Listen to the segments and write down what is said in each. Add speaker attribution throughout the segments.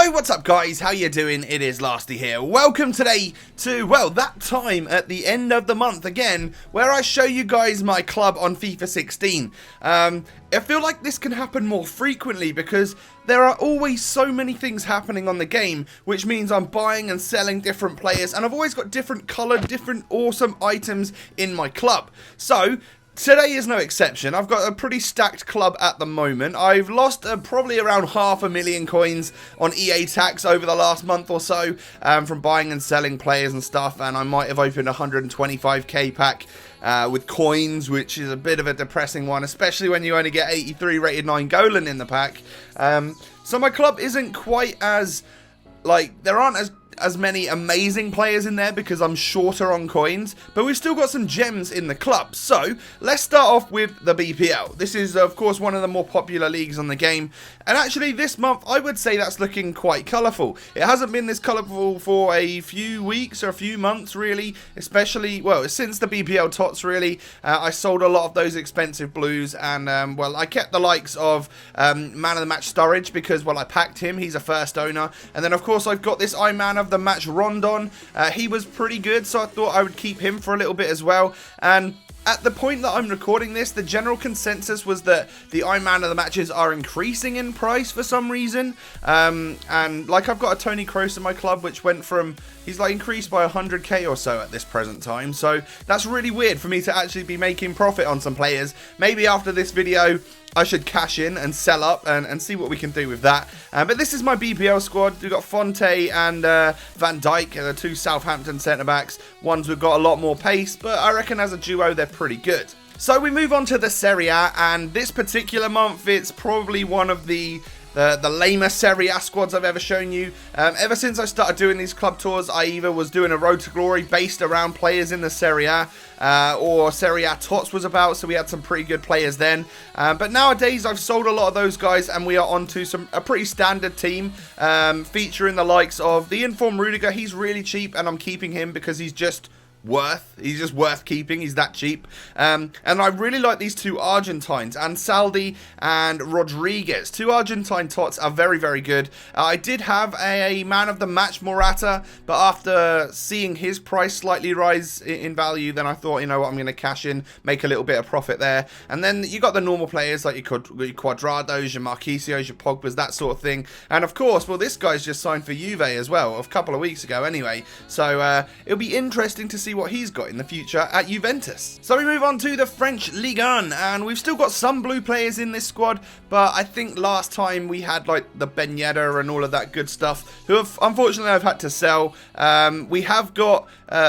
Speaker 1: Yo, what's up guys, how you doing? It is Lasty here. Welcome today to, well, that time at the end of the month again, where I show you guys my club on FIFA 16. I feel like this can happen more frequently because there are always so many things happening on the game, which means I'm buying and selling different players, and I've always got different coloured, different awesome items in my club. So today is no exception. I've got a pretty stacked club at the moment. I've lost probably around 500,000 coins on EA tax over the last month or so from buying and selling players and stuff, and I might have opened a 125k pack with coins, which is a bit of a depressing one, especially when you only get 83 rated 9 Golan in the pack. So my club isn't quite as, like, there aren't as many amazing players in there because I'm shorter on coins, but we've still got some gems in the club. So let's start off with the BPL. This is of course one of the more popular leagues on the game, and actually this month I would say that's looking quite colourful. It hasn't been this colourful for a few weeks or a few months really, especially, well, since the BPL TOTS really. I sold a lot of those expensive blues, and well, I kept the likes of man of the match Sturridge because, well, I packed him, he's a first owner, and then of course I've got this man of the match Rondon. He was pretty good, so I thought I would keep him for a little bit as well. And at the point that I'm recording this, the general consensus was that the man of the matches are increasing in price for some reason. And like, I've got a Toni Kroos in my club, which went from, he's like increased by 100k or so at this present time. So that's really weird for me to actually be making profit on some players. Maybe after this video I should cash in and sell up and see what we can do with that. But this is my BPL squad. We've got Fonte and Van Dijk, the two Southampton centre-backs. Ones who've got a lot more pace, but I reckon as a duo they're pretty good. So we move on to the Serie A, and this particular month it's probably one of the lamer Serie A squads I've ever shown you. Ever since I started doing these club tours, I either was doing a Road to Glory based around players in the Serie A, or Serie A TOTS was about, so we had some pretty good players then. But nowadays I've sold a lot of those guys, and we are on to a pretty standard team, featuring the likes of the informed Rudiger. He's really cheap, and I'm keeping him because he's just worth keeping. He's that cheap. And I really like these two Argentines, Ansaldi and Rodriguez. Two Argentine tots are very, very good. I did have a man of the match Morata, but after seeing his price slightly rise in value, then I thought, you know what, I'm going to cash in, make a little bit of profit there. And then you got the normal players like your Cuadrados, your Marquisios, your Pogbas, that sort of thing. And of course, well, this guy's just signed for Juve as well, a couple of weeks ago anyway. So it'll be interesting to see what he's got in the future at Juventus. So we move on to the French Ligue 1, and we've still got some blue players in this squad, but I think last time we had like the Ben Yedder and all of that good stuff, who have, unfortunately I've had to sell. We have got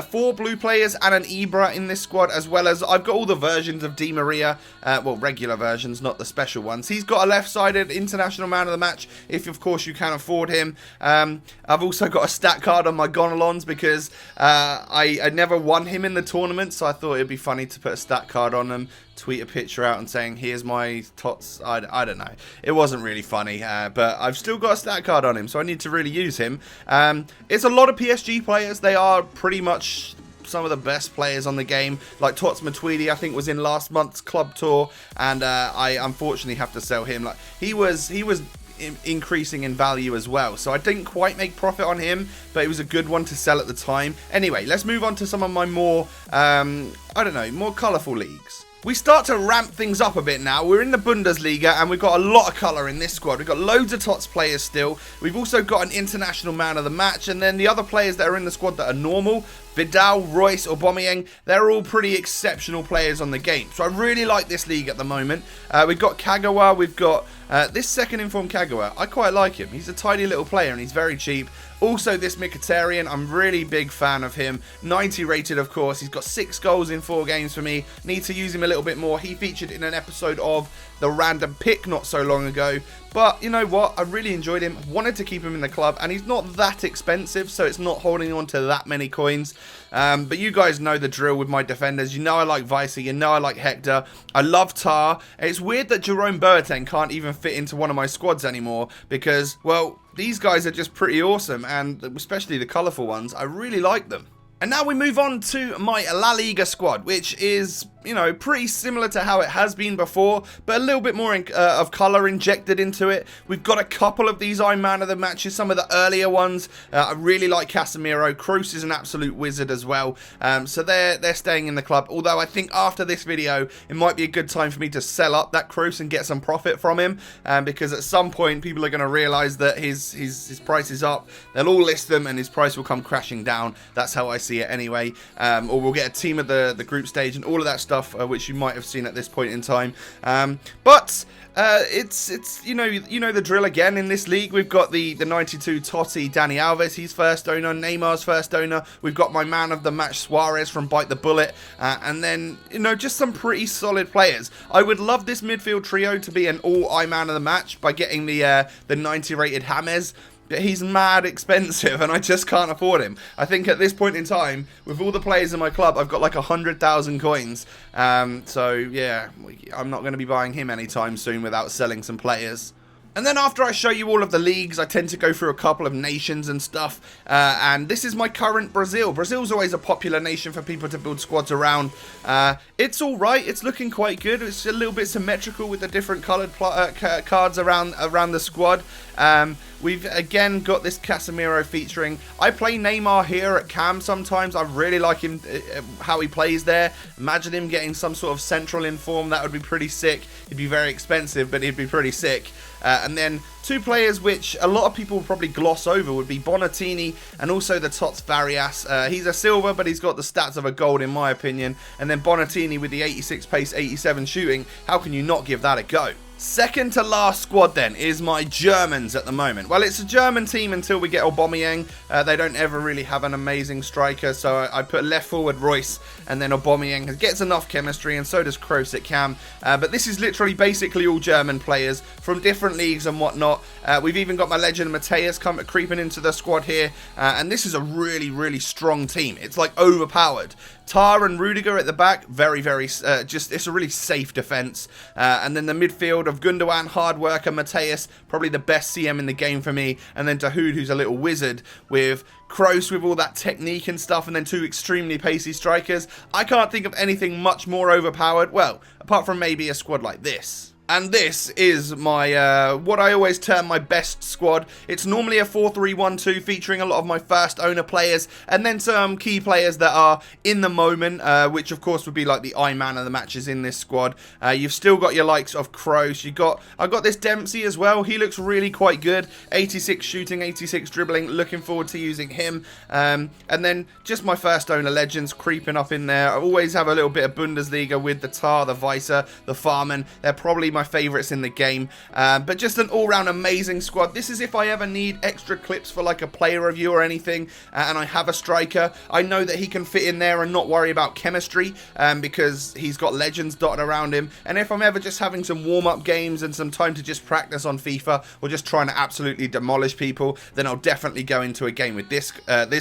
Speaker 1: 4 blue players and an Ibra in this squad, as well as I've got all the versions of Di Maria, well, regular versions, not the special ones. He's got a left-sided international man of the match, if of course you can afford him. I've also got a stat card on my Gonalons because I never won him in the tournament, so I thought it'd be funny to put a stat card on him, tweet a picture out and saying, here's my tots. I don't know. It wasn't really funny, but I've still got a stat card on him, so I need to really use him. It's a lot of PSG players. They are pretty much some of the best players on the game. Like Tots Matuidi, I think, was in last month's club tour, and I unfortunately have to sell him. Like, he was increasing in value as well, so I didn't quite make profit on him, but it was a good one to sell at the time. Anyway, let's move on to some of my more I don't know, more colourful leagues. We start to ramp things up a bit now. We're in the Bundesliga, and we've got a lot of colour in this squad. We've got loads of TOTS players still. We've also got an international man of the match, and then the other players that are in the squad that are normal, Vidal, Royce, Aubameyang, they're all pretty exceptional players on the game. So I really like this league at the moment. We've got Kagawa, we've got this second informed Kagawa. I quite like him. He's a tiny little player and he's very cheap. Also this Mkhitaryan, I'm really big fan of him. 90 rated, of course. He's got 6 goals in 4 games for me. Need to use him a little bit more. He featured in an episode of The Random Pick not so long ago. But you know what? I really enjoyed him. Wanted to keep him in the club, and he's not that expensive, so it's not holding on to that many coins. But you guys know the drill with my defenders. You know I like Vicey. You know I like Hector. I love Tar. It's weird that Jerome Boateng can't even fit into one of my squads anymore because, well, these guys are just pretty awesome, and especially the colourful ones. I really like them. And now we move on to my La Liga squad, which is you know, pretty similar to how it has been before, but a little bit more of colour injected into it. We've got a couple of these Man of the Matches, some of the earlier ones. I really like Casemiro. Kroos is an absolute wizard as well. So they're staying in the club. Although I think after this video, it might be a good time for me to sell up that Kroos and get some profit from him, because at some point people are going to realise that his price is up. They'll all list them and his price will come crashing down. That's how I see it anyway. Or we'll get a team of the group stage and all of that stuff, which you might have seen at this point in time. But it's you know the drill again in this league. We've got the 92 TOTS Dani Alves, he's first owner. Neymar's first owner. We've got my man of the match Suarez from Bite the Bullet, and then, you know, just some pretty solid players. I would love this midfield trio to be an all man of the match by getting the 90 rated James. But he's mad expensive and I just can't afford him. I think at this point in time, with all the players in my club, I've got like 100,000 coins. So yeah, I'm not going to be buying him anytime soon without selling some players. And then after I show you all of the leagues, I tend to go through a couple of nations and stuff. And this is my current Brazil. Brazil's always a popular nation for people to build squads around. It's alright. It's looking quite good. It's a little bit symmetrical with the different coloured cards around the squad. We've again got this Casemiro featuring. I play Neymar here at cam sometimes. I really like him, how he plays there. Imagine him getting some sort of central in form. That would be pretty sick. He'd be very expensive, but he'd be pretty sick. And then two players which a lot of people will probably gloss over would be Bonatini and also the TOTS Varias. He's a silver, but he's got the stats of a gold in my opinion. And then Bonatini with the 86 pace, 87 shooting. How can you not give that a go? Second to last squad then is my Germans at the moment. Well, it's a German team until we get Aubameyang. They don't ever really have an amazing striker, so I put left forward Royce, and then Aubameyang gets enough chemistry, and so does Kroos at cam. But this is literally basically all German players from different leagues and whatnot. We've even got my legend Mateus creeping into the squad here, and this is a really, really strong team. It's like overpowered. Tar and Rudiger at the back, very, it's a really safe defence. And then the midfield of Gundogan, hard worker, Mateus, probably the best CM in the game for me. And then Dahoud, who's a little wizard, with Kroos with all that technique and stuff, and then two extremely pacey strikers. I can't think of anything much more overpowered, well, apart from maybe a squad like this. And this is my, what I always term my best squad. It's normally a 4-3-1-2 featuring a lot of my first owner players and then some key players that are in the moment, which of course would be like the man of the matches in this squad. You've still got your likes of Kroos. I've got this Dempsey as well. He looks really quite good. 86 shooting, 86 dribbling. Looking forward to using him. And then just my first owner legends creeping up in there. I always have a little bit of Bundesliga with the Tar, the Weiser, the Farman. They're probably my favourites in the game, but just an all-round amazing squad. This is if I ever need extra clips for like a player review or anything, and I have a striker, I know that he can fit in there and not worry about chemistry, because he's got legends dotted around him. And if I'm ever just having some warm-up games and some time to just practice on FIFA, or just trying to absolutely demolish people, then I'll definitely go into a game with this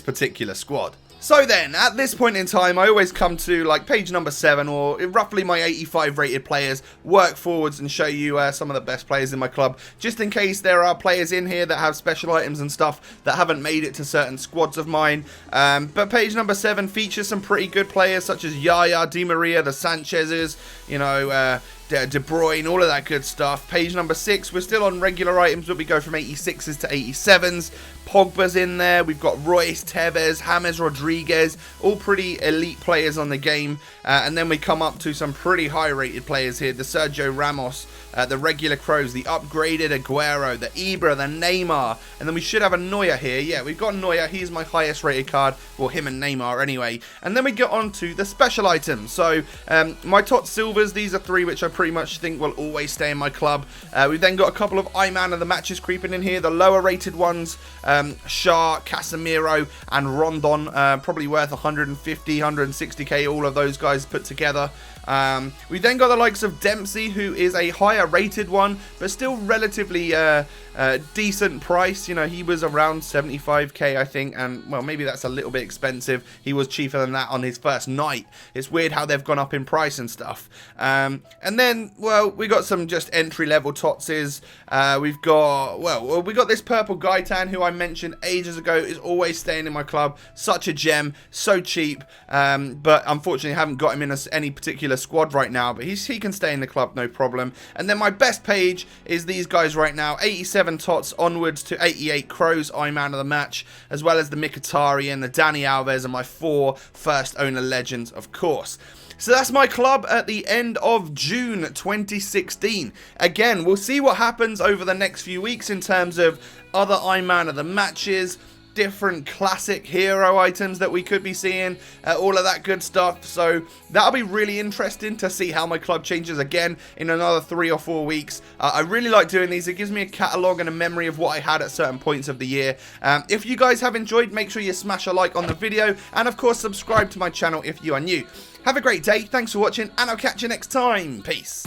Speaker 1: particular squad. So then, at this point in time, I always come to like page number 7, or roughly my 85 rated players, work forwards and show you some of the best players in my club, just in case there are players in here that have special items and stuff that haven't made it to certain squads of mine. But page number 7 features some pretty good players such as Yaya, Di Maria, the Sanchez's, you know, De Bruyne, all of that good stuff. Page number 6, we're still on regular items, but we go from 86s to 87s. Pogba's in there. We've got Royce, Tevez, James Rodriguez, all pretty elite players on the game. And then we come up to some pretty high-rated players here. The Sergio Ramos, the regular Kroos, the upgraded Aguero, the Ibra, the Neymar. And then we should have a Neuer here. Yeah, we've got Neuer. He's my highest-rated card. Well, him and Neymar anyway. And then we get on to the special items. So, my TOTS Silvers, these are 3 which I pretty much think will always stay in my club. We've then got a couple of man of the matches creeping in here. The lower-rated ones, Shah, Casemiro, and Rondon, probably worth 150, 160k, all of those guys put together. We then got the likes of Dempsey, who is a higher rated one, but still relatively decent price. You know, he was around 75k, I think, and well, maybe that's a little bit expensive. He was cheaper than that on his first night. It's weird how they've gone up in price and stuff. And then, well, we got some just entry-level TOTSes. We got this purple Gaitan, who I mentioned ages ago, is always staying in my club. Such a gem, so cheap, but unfortunately I haven't got him in any particular the squad right now, but he can stay in the club, no problem. And then my best page is these guys right now, 87 TOTS onwards to 88 KROOS, man of the match, as well as the Mkhitaryan, the Dani Alves, and my 4 first owner legends, of course. So that's my club at the end of June 2016. Again, we'll see what happens over the next few weeks in terms of other man of the matches, different classic hero items that we could be seeing, all of that good stuff. So that'll be really interesting to see how my club changes again in another 3 or 4 weeks. I really like doing these. It gives me a catalogue and a memory of what I had at certain points of the year. If you guys have enjoyed, make sure you smash a like on the video, and of course subscribe to my channel if you are new. Have a great day, thanks for watching, and I'll catch you next time. Peace.